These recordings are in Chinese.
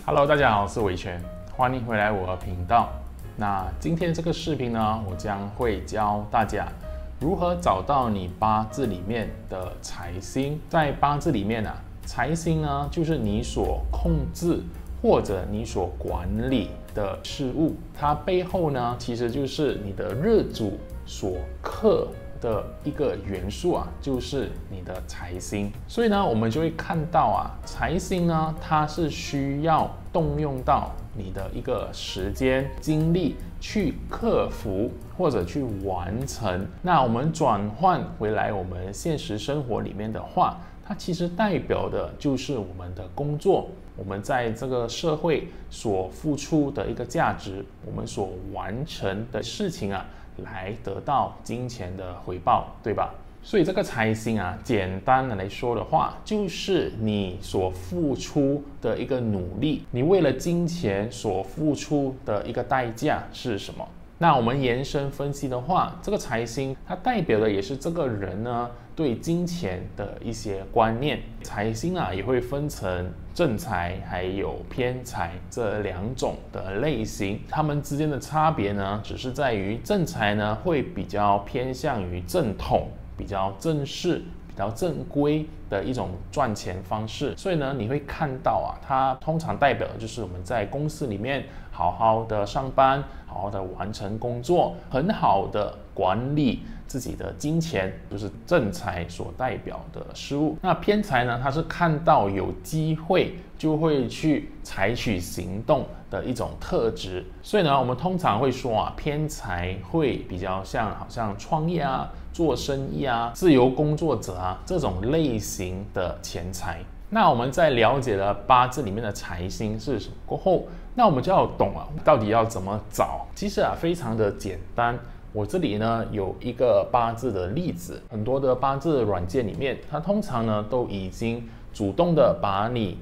Hello， 大家好，我是伟权，欢迎回来我的频道。那今天这个视频呢，我将会教大家如何找到你八字里面的财星。在八字里面啊，财星呢就是你所控制或者你所管理的事物，它背后呢其实就是你的日主所克的一个元素啊，就是你的财星。所以呢，我们就会看到啊，财星呢，它是需要动用到你的一个时间、精力去克服或者去完成。那我们转换回来我们现实生活里面的话，它其实代表的就是我们的工作，我们在这个社会所付出的一个价值，我们所完成的事情啊，来得到金钱的回报，对吧？所以这个财星啊，简单的来说的话，就是你所付出的一个努力，你为了金钱所付出的一个代价是什么？那我们延伸分析的话，这个财星它代表的也是这个人呢对金钱的一些观念。财星啊也会分成正财还有偏财这两种的类型，它们之间的差别呢，只是在于正财呢会比较偏向于正统、比较正式、比较正规的一种赚钱方式。所以呢，你会看到啊，它通常代表的就是我们在公司里面好好的上班，好好的完成工作，很好的管理自己的金钱，就是正财所代表的事物。那偏财呢，它是看到有机会就会去采取行动的一种特质。所以呢，我们通常会说啊，偏财会比较像好像创业啊、做生意啊、自由工作者啊这种类型的钱财。那我们在了解了八字里面的财星是什么过后，那我们就要懂啊，到底要怎么找？其实啊，非常的简单。我这里呢有一个八字的例子，很多的八字软件里面，它通常呢都已经主动的把你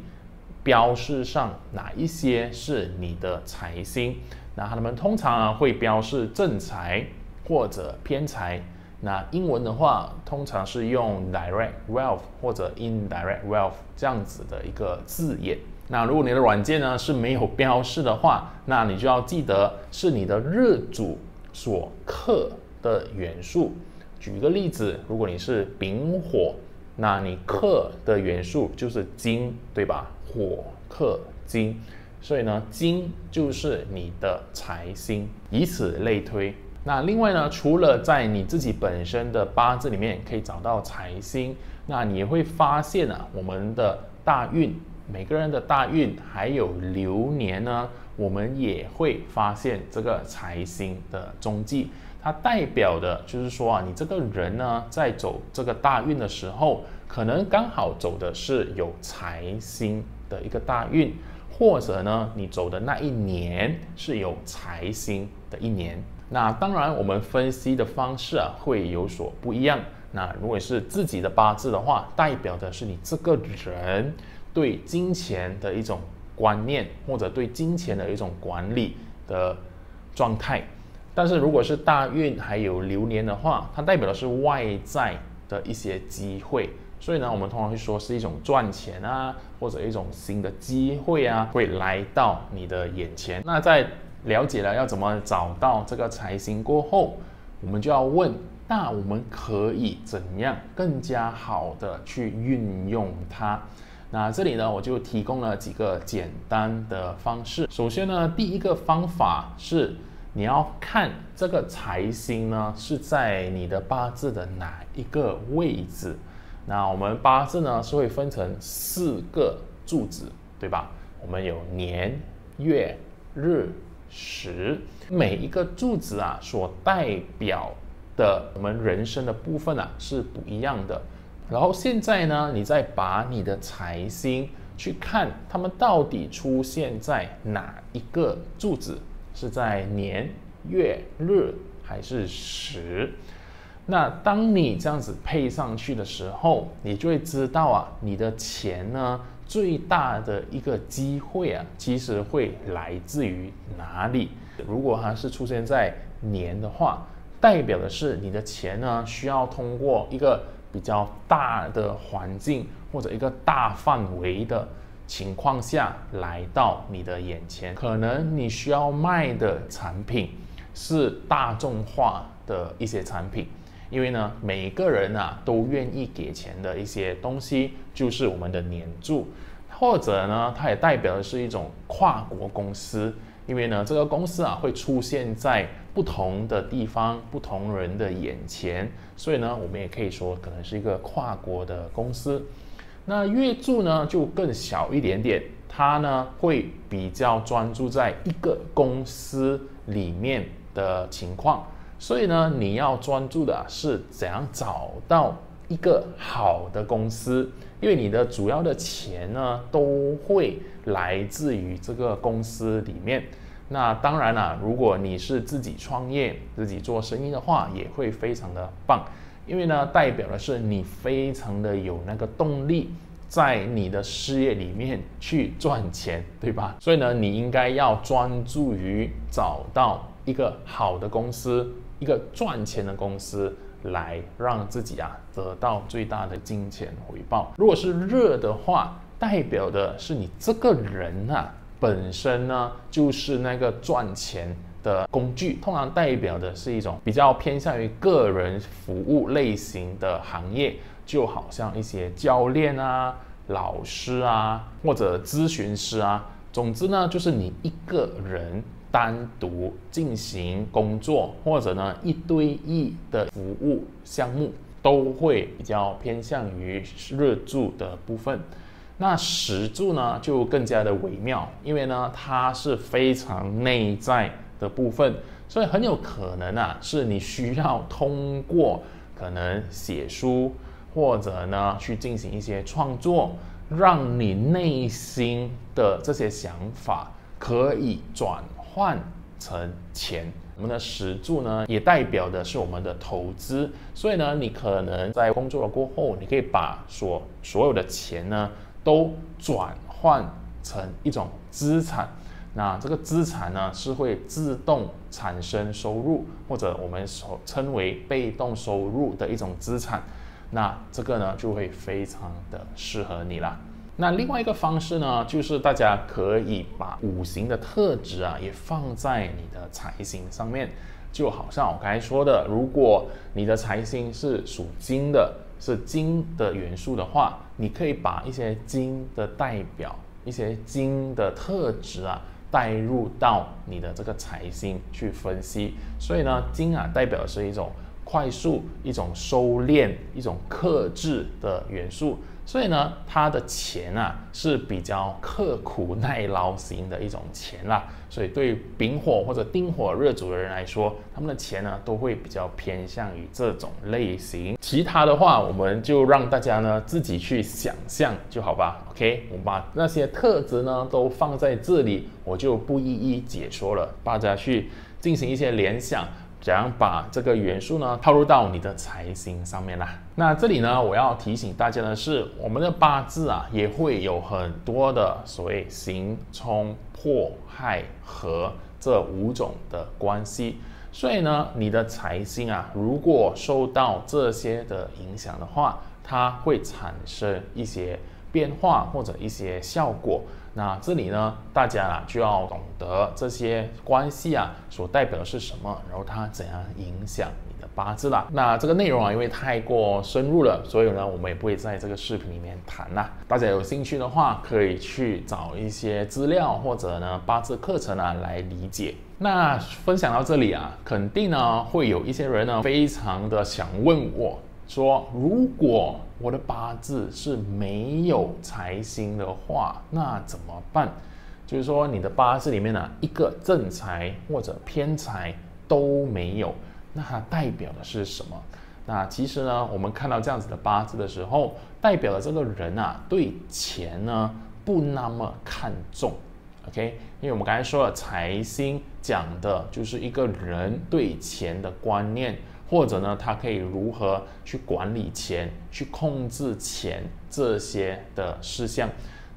标示上哪一些是你的财星。那他们通常啊会标示正财或者偏财。那英文的话，通常是用 direct wealth 或者 indirect wealth 这样子的一个字眼。那如果你的软件呢是没有标示的话，那你就要记得是你的日主所克的元素。举一个例子，如果你是丙火，那你克的元素就是金，对吧？火克金，所以呢，金就是你的财星，以此类推。那另外呢，除了在你自己本身的八字里面可以找到财星，那你也会发现啊，我们的大运，每个人的大运还有流年呢，我们也会发现这个财星的踪迹。它代表的就是说啊，你这个人呢，在走这个大运的时候，可能刚好走的是有财星的一个大运，或者呢，你走的那一年是有财星的一年。那当然，我们分析的方式啊会有所不一样。那如果是自己的八字的话，代表的是你这个人对金钱的一种观念，或者对金钱的一种管理的状态。但是如果是大运还有流年的话，它代表的是外在的一些机会。所以呢，我们通常会说是一种赚钱啊，或者一种新的机会啊，会来到你的眼前。那在了解了要怎么找到这个财星过后，我们就要问，那我们可以怎样更加好的去运用它？那这里呢，我就提供了几个简单的方式。首先呢，第一个方法是你要看这个财星呢是在你的八字的哪一个位置。那我们八字呢是会分成4个柱子，对吧？我们有年、月、日、时，每一个柱子啊所代表的我们人生的部分啊是不一样的。然后现在呢，你再把你的财星去看，它们到底出现在哪一个柱子，是在年、月、日还是时？那当你这样子配上去的时候，你就会知道啊，你的钱呢最大的一个机会啊，其实会来自于哪里？如果它是出现在年的话，代表的是你的钱呢需要通过一个比较大的环境或者一个大范围的情况下来到你的眼前。可能你需要卖的产品是大众化的一些产品，因为呢，每个人都愿意给钱的一些东西，就是我们的年柱，或者呢，它也代表的是一种跨国公司，因为呢，这个公司会出现在不同的地方、不同人的眼前，所以呢，我们也可以说可能是一个跨国的公司。那月柱呢就更小一点点，它呢会比较专注在一个公司里面的情况，所以呢，你要专注的是怎样找到一个好的公司，因为你的主要的钱呢都会来自于这个公司里面。那当然啦，如果你是自己创业、自己做生意的话，也会非常的棒，因为呢，代表的是你非常的有那个动力，在你的事业里面去赚钱，对吧？所以呢，你应该要专注于找到一个好的公司，一个赚钱的公司，来让自己得到最大的金钱回报。如果是热的话，代表的是你这个人本身呢就是那个赚钱的工具，通常代表的是一种比较偏向于个人服务类型的行业，就好像一些教练老师或者咨询师总之呢，就是你一个人单独进行工作，或者呢一对一的服务项目，都会比较偏向于日柱的部分。那时柱呢就更加的微妙，因为呢它是非常内在的部分，所以很有可能是你需要通过可能写书，或者呢去进行一些创作，让你内心的这些想法可以转换成钱。我们的时柱呢也代表的是我们的投资，所以呢你可能在工作了过后，你可以把所有的钱呢都转换成一种资产，那这个资产呢是会自动产生收入，或者我们所称为被动收入的一种资产，那这个呢就会非常的适合你啦。那另外一个方式呢，就是大家可以把五行的特质也放在你的财星上面，就好像我刚才说的，如果你的财星是属金的，是金的元素的话，你可以把一些金的代表、一些金的特质带入到你的这个财星去分析。所以呢，金代表的是一种快速、一种收敛、一种克制的元素。所以呢，它的钱是比较刻苦耐劳型的一种钱啦。所以对丙火或者丁火日主的人来说，他们的钱呢都会比较偏向于这种类型。其他的话，我们就让大家呢自己去想象就好吧。OK， 我把那些特质呢都放在这里，我就不一一解说了，大家去进行一些联想。怎样把这个元素呢套入到你的财星上面啦？那这里呢，我要提醒大家的是，我们的八字也会有很多的所谓刑、冲、破、害、合这5种的关系。所以呢，你的财星如果受到这些的影响的话，它会产生一些变化或者一些效果。那这里呢，大家就要懂得这些关系所代表的是什么，然后它怎样影响你的八字啦。那这个内容因为太过深入了，所以呢，我们也不会在这个视频里面谈啦。大家有兴趣的话，可以去找一些资料或者呢八字课程来理解。那分享到这里肯定呢会有一些人呢非常的想问我说，如果我的八字是没有财星的话，那怎么办？就是说你的八字里面一个正财或者偏财都没有，那它代表的是什么？那其实呢，我们看到这样子的八字的时候，代表了这个人对钱呢不那么看重。OK， 因为我们刚才说了，财星讲的就是一个人对钱的观念，或者呢，他可以如何去管理钱、去控制钱这些的事项。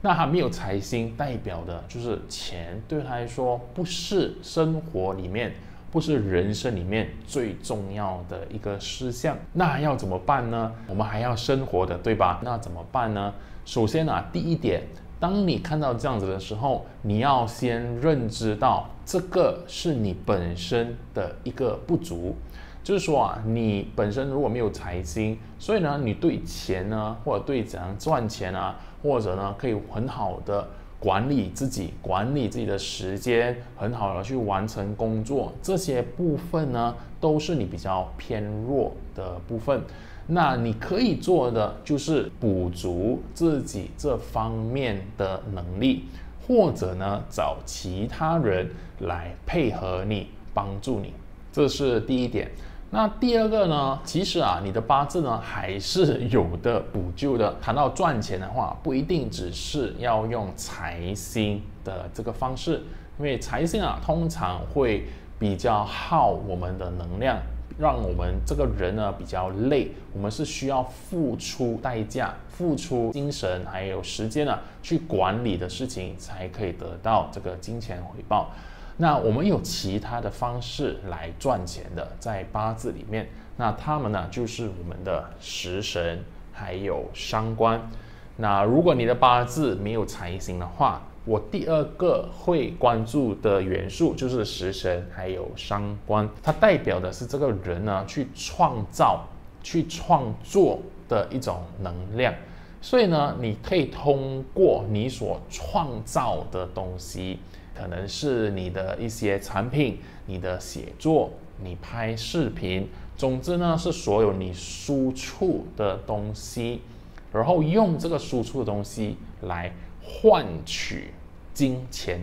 那他没有财星，代表的就是钱对他来说不是生活里面、不是人生里面最重要的一个事项。那要怎么办呢？我们还要生活的，对吧？那怎么办呢？首先第一点，当你看到这样子的时候，你要先认知到这个是你本身的一个不足。就是说啊，你本身如果没有财星，所以呢，你对钱呢，或者对怎样赚钱啊，或者呢，可以很好的管理自己的时间，很好的去完成工作，这些部分呢，都是你比较偏弱的部分。那你可以做的就是补足自己这方面的能力，或者呢，找其他人来配合你，帮助你，这是第一点。那第二个呢，其实啊，你的八字呢还是有的补救的。谈到赚钱的话，不一定只是要用财星的这个方式，因为财星啊通常会比较耗我们的能量，让我们这个人呢比较累，我们是需要付出代价、付出精神还有时间啊去管理的事情，才可以得到这个金钱回报。那我们有其他的方式来赚钱的，在八字里面，那他们呢就是我们的食神还有伤官。那如果你的八字没有财星的话，我第二个会关注的元素就是食神还有伤官，它代表的是这个人呢去创造、去创作的一种能量。所以呢，你可以通过你所创造的东西，可能是你的一些产品、你的写作、你拍视频，总之呢是所有你输出的东西，然后用这个输出的东西来换取金钱。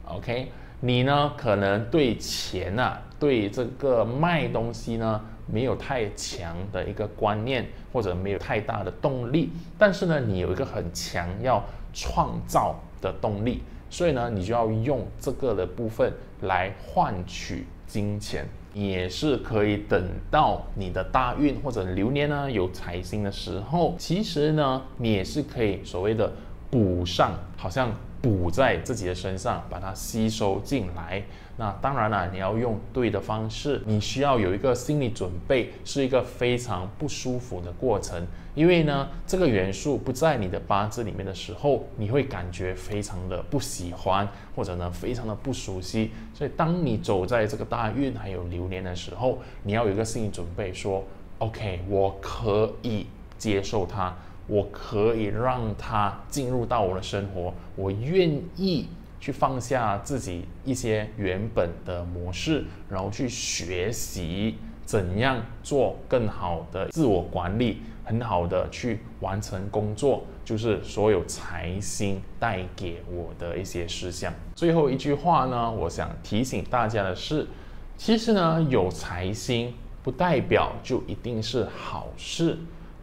OK， 你呢可能对钱啊，对这个卖东西呢没有太强的一个观念，或者没有太大的动力，但是呢你有一个很强要创造的动力，所以呢你就要用这个的部分来换取金钱。也是可以等到你的大运或者流年呢有财星的时候，其实呢你也是可以所谓的补上，好像补在自己的身上，把它吸收进来。那当然了，你要用对的方式，你需要有一个心理准备，是一个非常不舒服的过程。因为呢，这个元素不在你的八字里面的时候，你会感觉非常的不喜欢，或者呢非常的不熟悉。所以当你走在这个大运还有流年的时候，你要有一个心理准备，说 OK， 我可以接受它，我可以让它进入到我的生活，我愿意去放下自己一些原本的模式，然后去学习怎样做更好的自我管理，很好的去完成工作，就是所有财星带给我的一些事项。最后一句话呢，我想提醒大家的是，其实呢有财星不代表就一定是好事，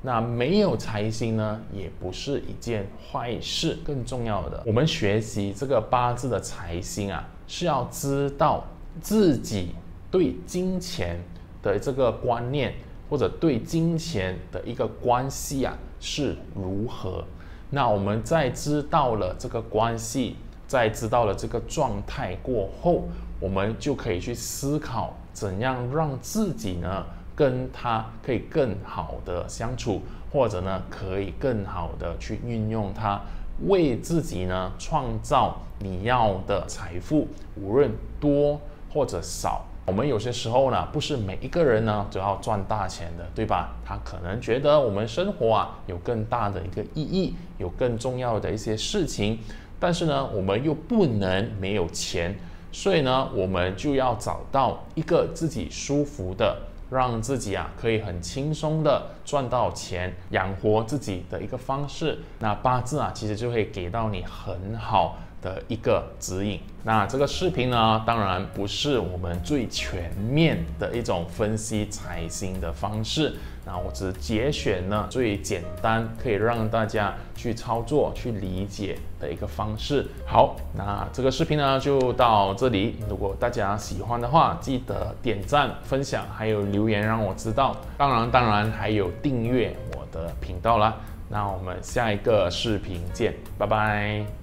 那没有财星呢，也不是一件坏事。更重要的，我们学习这个八字的财星啊，是要知道自己对金钱的这个观念，或者对金钱的一个关系啊是如何。那我们在知道了这个关系，在知道了这个状态过后，我们就可以去思考怎样让自己呢跟它可以更好的相处，或者呢可以更好的去运用它，为自己呢创造你要的财富，无论多或者少。我们有些时候呢，不是每一个人呢都要赚大钱的，对吧？他可能觉得我们生活啊有更大的一个意义，有更重要的一些事情，但是呢，我们又不能没有钱，所以呢，我们就要找到一个自己舒服的，让自己啊可以很轻松的赚到钱，养活自己的一个方式。那八字啊，其实就会给到你很好的一个指引。那这个视频呢，当然不是我们最全面的一种分析财星的方式，那我只节选呢最简单，可以让大家去操作、去理解的一个方式。好，那这个视频呢就到这里。如果大家喜欢的话，记得点赞、分享，还有留言让我知道。当然还有订阅我的频道啦。那我们下一个视频见，拜拜。